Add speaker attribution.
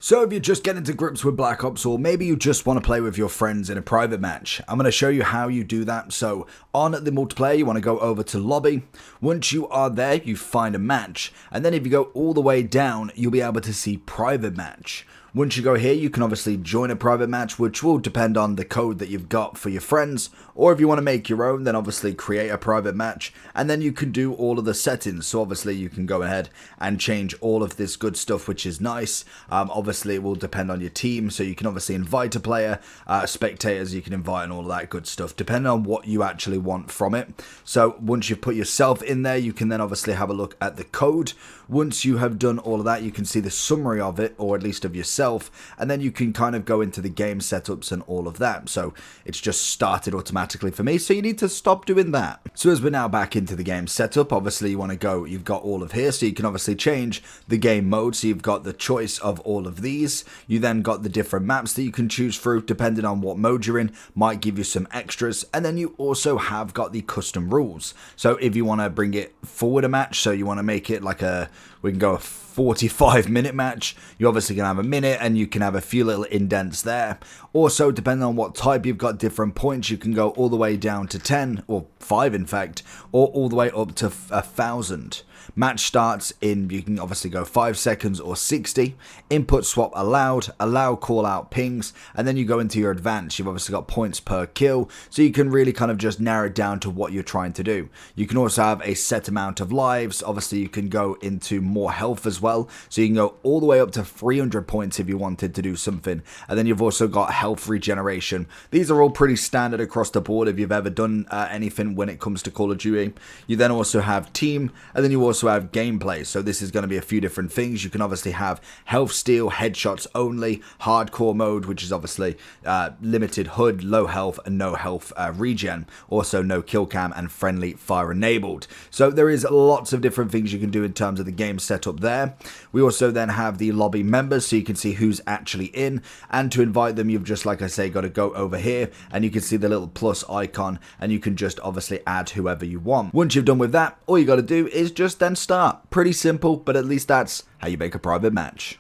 Speaker 1: So if you're just getting to grips with Black Ops, or maybe you just want to play with your friends in a private match, I'm going to show you how you do that. So on the multiplayer, you want to go over to lobby. Once you are there, you find a match, and then if you go all the way down, you'll be able to see private match. Once you go here, you can obviously join a private match, which will depend on the code that you've got for your friends, or if you want to make your own, then obviously create a private match, and then you can do all of the settings. So obviously you can go ahead and change all of this good stuff, which is nice. Obviously it will depend on your team, so you can obviously invite a player, spectators you can invite, and all of that good stuff, depending on what you actually want from it. So once you've put yourself in there, you can then obviously have a look at the code. Once you have done all of that, you can see the summary of it, or at least of yourself, and then you can kind of go into the game setups and all of that. So it's just started automatically for me, so you need to stop doing that. So as we're now back into the game setup, obviously you want to go, you've got all of here, so you can obviously change the game mode. So you've got the choice of all of these. You then got the different maps that you can choose through depending on what mode you're in, might give you some extras, and then you also have got the custom rules. So if you want to bring it forward a match, so you want to make it like we can go a 45-minute match, you obviously can have a minute, and you can have a few little indents there. Also, depending on what type, you've got different points. You can go all the way down to 10, or 5 in fact, or all the way up to 1,000. Match starts in, you can obviously go 5 seconds or 60. Input swap allowed, allow call out pings, and then you go into your advanced. You've obviously got points per kill, so you can really kind of just narrow it down to what you're trying to do. You can also have a set amount of lives. Obviously you can go into more health as well, so you can go all the way up to 300 points if you wanted to do something. And then you've also got health regeneration. These are all pretty standard across the board if you've ever done anything when it comes to Call of Duty. You then also have team, and then you also have gameplay. So this is going to be a few different things. You can obviously have health steal, headshots only, hardcore mode, which is obviously limited HUD, low health and no health regen, also no kill cam, and friendly fire enabled. So there is lots of different things you can do in terms of the game setup there. We also then have the lobby members, so you can see who's actually in, and to invite them you've just, like I say, got to go over here and you can see the little plus icon, and you can just obviously add whoever you want. Once you've done with that, all you got to do is just then start. Pretty simple, but at least that's how you make a private match.